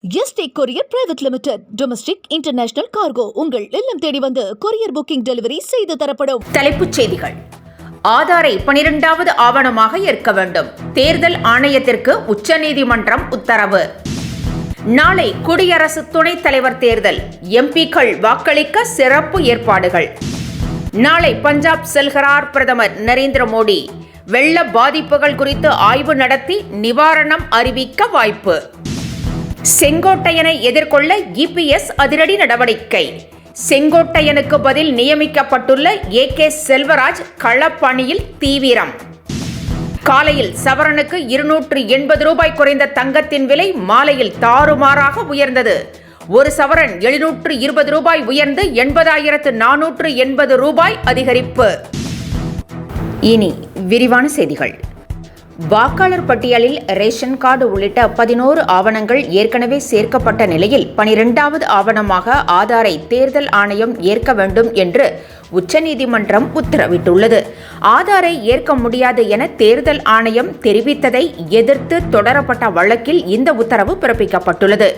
Yesterday courier private limited. Domestic international cargo உங்கள் இல்லம் தேடி வந்து கொரியர் புக்கிங் டெலிவரி செய்து தரப்படும். தலைப்புச் செய்திகள். ஆதாரை 12வது ஆவணமாக ஏற்க வேண்டும். தேர்தல் ஆணையத்திற்கு உச்சநீதிமன்றம் உத்தரவு. நாளை குடியரசு துணைத் தலைவர் தேர்தல். எம்பிக்கள் வாக்களிக்க சிறப்பு ஏற்பாடுகள். நாளை பஞ்சாப் செல்கிறார் பிரதமர் நரேந்திர மோடி. வெள்ள பாதிப்புகள் குறித்து ஆய்வு நடத்தி நிவாரணம் அறிவிக்க வாய்ப்பு. செங்கோட்டையனை எதிர்கொள்ள இபிஎஸ் அதிரடி நடவடிக்கை. செங்கோட்டையனுக்கு பதில் நியமிக்கப்பட்டுள்ள ஏகே செல்வராஜ் களப்பணியில் தீவிரம். காலையில் சவரனுக்கு 280 ரூபாய் குறைந்த தங்கத்தின் விலை மாலையில் தாறுமாறாக உயர்ந்தது. ஒரு சவரன் 720 ரூபாய் உயர்ந்து 80,480 ரூபாய் அதிகரிப்பு. இனி விரிவான செய்திகள். வாக்காளர் பட்டியலில் ரேஷன் கார்டு உள்ளிட்ட 11 ஆவணங்கள் ஏற்கனவே சேர்க்கப்பட்ட நிலையில் 12வது ஆவணமாக ஆதாரை தேர்தல் ஆணையம் ஏற்க வேண்டும் என்று உச்சநீதிமன்றம் உத்தரவிட்டுள்ளது. ஆதாரை ஏற்க முடியாது என தேர்தல் ஆணையம் தெரிவித்ததை எதிர்த்து தொடரப்பட்ட வழக்கில் இந்த உத்தரவு பிறப்பிக்கப்பட்டுள்ளது.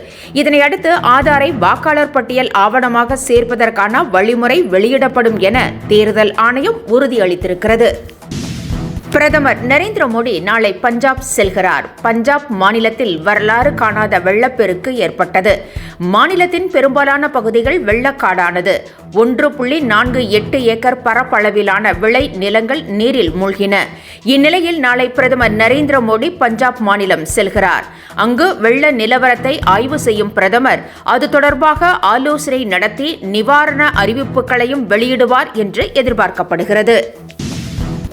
இதனையடுத்து ஆதாரை வாக்காளர் பட்டியல் ஆவணமாக சேர்ப்பதற்கான வழிமுறை வெளியிடப்படும் என தேர்தல் ஆணையம் உறுதியளித்திருக்கிறது. பிரதமர் நரேந்திர மோடி நாளை பஞ்சாப் செல்கிறார். பஞ்சாப் மாநிலத்தில் வரலாறு காணாத வெள்ளப்பெருக்கு ஏற்பட்டது. மாநிலத்தின் பெரும்பாலான பகுதிகள் வெள்ளக்காடானது. 1.48 ஏக்கர் பரப்பளவிலான விளை நிலங்கள் நீரில் மூழ்கின. இந்நிலையில் நாளை பிரதமர் நரேந்திர மோடி பஞ்சாப் மாநிலம் செல்கிறார். அங்கு வெள்ள நிலவரத்தை ஆய்வு செய்யும் பிரதமர் அது தொடர்பாக ஆலோசனை நடத்தி நிவாரண அறிவிப்புகளையும் வெளியிடுவார் என்று எதிர்பார்க்கப்படுகிறது.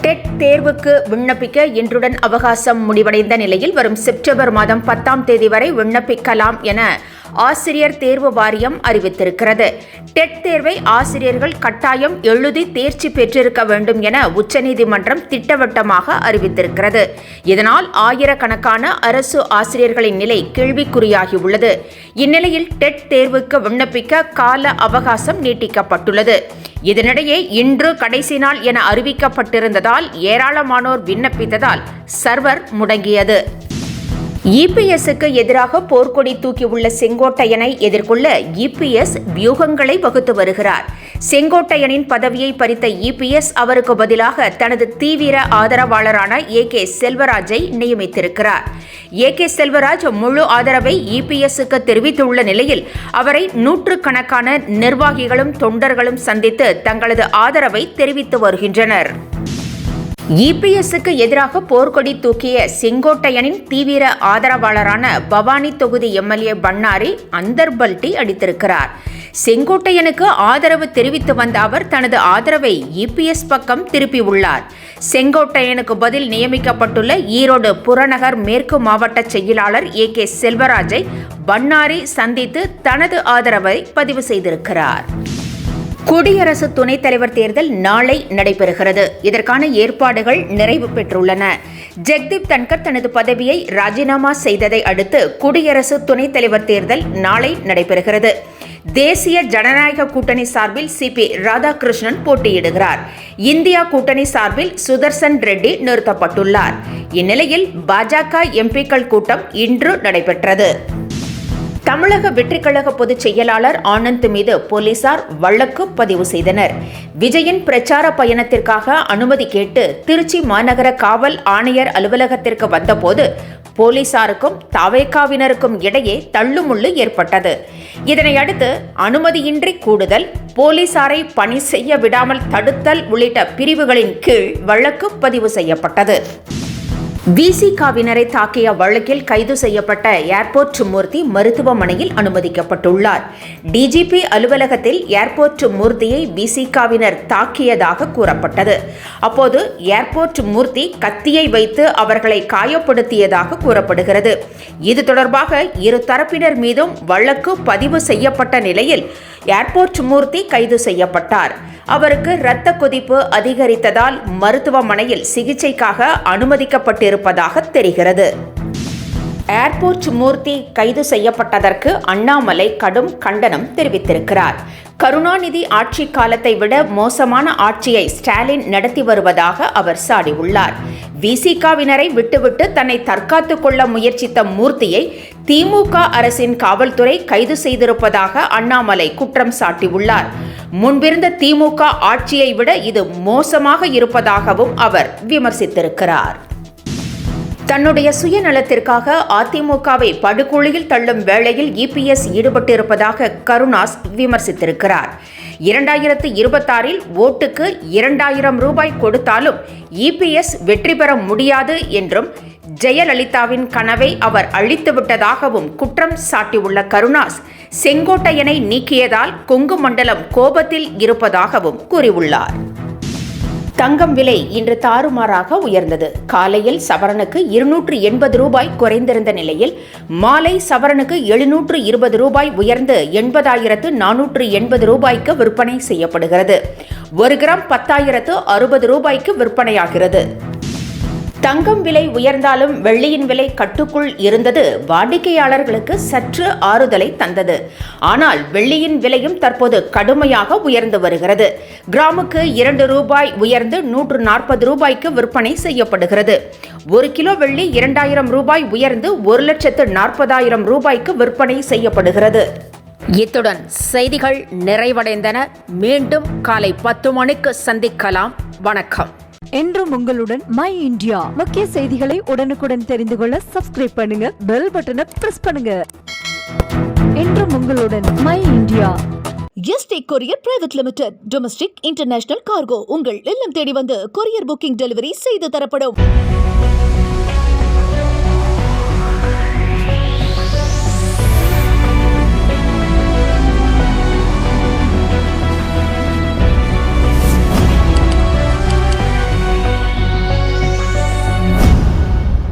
டெட் தேர்வுக்கு விண்ணப்பிக்க இன்றுடன் அவகாசம் முடிவடைந்த நிலையில் வரும் செப்டம்பர் மாதம் 10ஆம் தேதி வரை விண்ணப்பிக்கலாம் என ஆசிரியர் தேர்வு வாரியம் அறிவித்திருக்கிறது. டெட் தேர்வை ஆசிரியர்கள் கட்டாயம் எழுதி தேர்ச்சி பெற்றிருக்க வேண்டும் என உச்சநீதிமன்றம் திட்டவட்டமாக அறிவித்திருக்கிறது. இதனால் ஆயிரக்கணக்கான அரசு ஆசிரியர்களின் நிலை கேள்விக்குறியாகியுள்ளது. இந்நிலையில் டெட் தேர்வுக்கு விண்ணப்பிக்க கால அவகாசம் நீட்டிக்கப்பட்டுள்ளது. இதனிடையே இன்று கடைசி நாள் என அறிவிக்கப்பட்டிருந்ததால் ஏராளமானோர் விண்ணப்பித்ததால் சர்வர் முடங்கியது. இபிஎஸ்க்கு எதிராக போர்க்கொடி தூக்கியுள்ள செங்கோட்டையனை எதிர்கொள்ள இபிஎஸ் வியூகங்களை வகுத்து வருகிறார். செங்கோட்டையனின் பதவியை பறித்த இபிஎஸ் அவருக்கு பதிலாக தனது தீவிர ஆதரவாளரான ஏகே செல்வராஜை நியமித்திருக்கிறார். ஏகே செல்வராஜ் முழு ஆதரவை இபிஎஸ்க்கு தெரிவித்துள்ள நிலையில் அவரை நூற்றுக்கணக்கான நிர்வாகிகளும் தொண்டர்களும் சந்தித்து தங்களது ஆதரவை தெரிவித்து வருகின்றனர். இபிஎஸ்க்கு எதிராக போர்க்கொடி தூக்கிய செங்கோட்டையனின் தீவிர ஆதரவாளரான பவானி தொகுதி எம்எல்ஏ பன்னாரி அந்தர்பல்டி அடித்திருக்கிறார். செங்கோட்டையனுக்கு ஆதரவு தெரிவித்து வந்த அவர் தனது ஆதரவை இபிஎஸ் பக்கம் திருப்பியுள்ளார். செங்கோட்டையனுக்கு பதில் நியமிக்கப்பட்டுள்ள ஈரோடு புறநகர் மேற்கு மாவட்ட செயலாளர் ஏகே செல்வராஜை பன்னாரி சந்தித்து தனது ஆதரவை பதிவு செய்திருக்கிறார். குடியரசு துணைத் தலைவர் தேர்தல் நாளை நடைபெறுகிறது. இதற்கான ஏற்பாடுகள் நிறைவு பெற்றுள்ளன. ஜெக்தீப் தன்கர் தனது பதவியை ராஜினாமா செய்ததை அடுத்து குடியரசு துணைத் தலைவர் தேர்தல் நாளை நடைபெறுகிறது. தேசிய ஜனநாயக கூட்டணி சார்பில் சிபி ராதாகிருஷ்ணன் போட்டியிடுகிறார். இந்தியா கூட்டணி சார்பில் சுதர்சன் ரெட்டி நிறுத்தப்பட்டுள்ளார். இந்நிலையில் பாஜக எம்பிக்கள் கூட்டம் இன்று நடைபெற்றது. தமிழக வெற்றிக் கழக பொதுச் செயலாளர் ஆனந்த் மீது போலீசார் வழக்கு பதிவு செய்தனர். விஜயின் பிரச்சார பயணத்திற்காக அனுமதி கேட்டு திருச்சி மாநகர காவல் ஆணையர் அலுவலகத்திற்கு வந்தபோது போலீசாருக்கும் தவேகாவினருக்கும் இடையே தள்ளுமுள்ளு ஏற்பட்டது. இதனையடுத்து அனுமதியின்றி கூடுதல், போலீசாரை பணி செய்ய விடாமல் தடுத்தல் உள்ளிட்ட பிரிவுகளின் கீழ் வழக்கு பதிவு செய்யப்பட்டது. விசிகாவினரை தாக்கிய வழக்கில் கைது செய்யப்பட்ட ஏர்போர்ட் மூர்த்தி மருத்துவமனையில் அனுமதிக்கப்பட்டுள்ளார். டிஜிபி அலுவலகத்தில் ஏர்போர்ட் மூர்த்தியை விசிகாவினர் தாக்கியதாக கூறப்பட்டது. அப்போது ஏர்போர்ட் மூர்த்தி கத்தியை வைத்து அவர்களை காயப்படுத்தியதாக கூறப்படுகிறது. இது தொடர்பாக இரு தரப்பினர் மீதும் வழக்கு பதிவு செய்யப்பட்ட நிலையில் ஏர்போர்ட் மூர்த்தி கைது செய்யப்பட்டார். அவருக்கு இரத்த கொதிப்பு அதிகரித்ததால் மருத்துவமனையில் சிகிச்சைக்காக அனுமதிக்கப்பட்டிருப்பதாக தெரிகிறது. ஏர்போர்ட் மூர்த்தி கைது செய்யப்பட்டதற்கு அண்ணாமலை கடும் கண்டனம் தெரிவித்திருக்கிறார். கருணாநிதி ஆட்சி காலத்தை விட மோசமான ஆட்சியை ஸ்டாலின் நடத்தி வருவதாக அவர் சாடியுள்ளார். விசிகாவினரை விட்டுவிட்டு தன்னை தற்காத்துக் கொள்ள முயற்சித்த மூர்த்தியை திமுக அரசின் காவல்துறை கைது செய்திருப்பதாக அண்ணாமலை குற்றம் சாட்டியுள்ளார். முன்பிருந்த திமுக ஆட்சியை விட இது மோசமாக இருப்பதாகவும் அவர் விமர்சித்திருக்கிறார். தன்னுடைய சுயநலத்திற்காக அதிமுகவை படுகொலியில் தள்ளும் வேளையில் இபிஎஸ் ஈடுபட்டிருப்பதாக கருணாஸ் விமர்சித்திருக்கிறார். 2026 ஓட்டுக்கு 2000 ரூபாய் கொடுத்தாலும் இபிஎஸ் வெற்றி பெற முடியாது என்றும் ஜெயலலிதாவின் கனவை அவர் அழித்துவிட்டதாகவும் குற்றம் சாட்டியுள்ள கருணாஸ், செங்கோட்டையனை நீக்கியதால் கொங்கு மண்டலம் கோபத்தில் இருப்பதாகவும் கூறியுள்ளார். தங்கம் விலை இன்று தாறுமாறாக உயர்ந்தது. காலையில் சவரனுக்கு 280 ரூபாய் குறைந்திருந்த நிலையில் மாலை சவரனுக்கு 720 ரூபாய் உயர்ந்து 80,480 ரூபாய்க்கு விற்பனை செய்யப்படுகிறது. 1 கிராம் 10,060 ரூபாய்க்கு விற்பனையாகிறது. தங்கம் விலை உயர்ந்தாலும் வெள்ளியின் விலை கட்டுக்குள் இருந்தது வாடிக்கையாளர்களுக்கு சற்று ஆறுதலை தந்தது. ஆனால் வெள்ளியின் விலையும் தற்போது கடுமையாக உயர்ந்து வருகிறது. கிராமுக்கு 2 ரூபாய் உயர்ந்து 140 ரூபாய்க்கு விற்பனை செய்யப்படுகிறது. 1 கிலோ வெள்ளி 2000 ரூபாய் உயர்ந்து 1,40,000 ரூபாய்க்கு விற்பனை செய்யப்படுகிறது. இத்துடன் செய்திகள் நிறைவடைந்தன. மீண்டும் காலை 10 மணிக்கு சந்திக்கலாம். வணக்கம். என்றும் உங்களுடன் மை இந்தியா. முக்கிய செய்திகளை உடனுக்குடன் தெரிந்து கொள்ள சப்ஸ்கிரைப் பண்ணுங்க, பெல் பட்டனை பிரஸ் பண்ணுங்க. என்றும் உங்களுடன் my India. Yesterday courier private limited. Domestic international cargo உங்கள் இல்லம் தேடி வந்து கொரியர் புக்கிங் டெலிவரி செய்து தரப்படும்.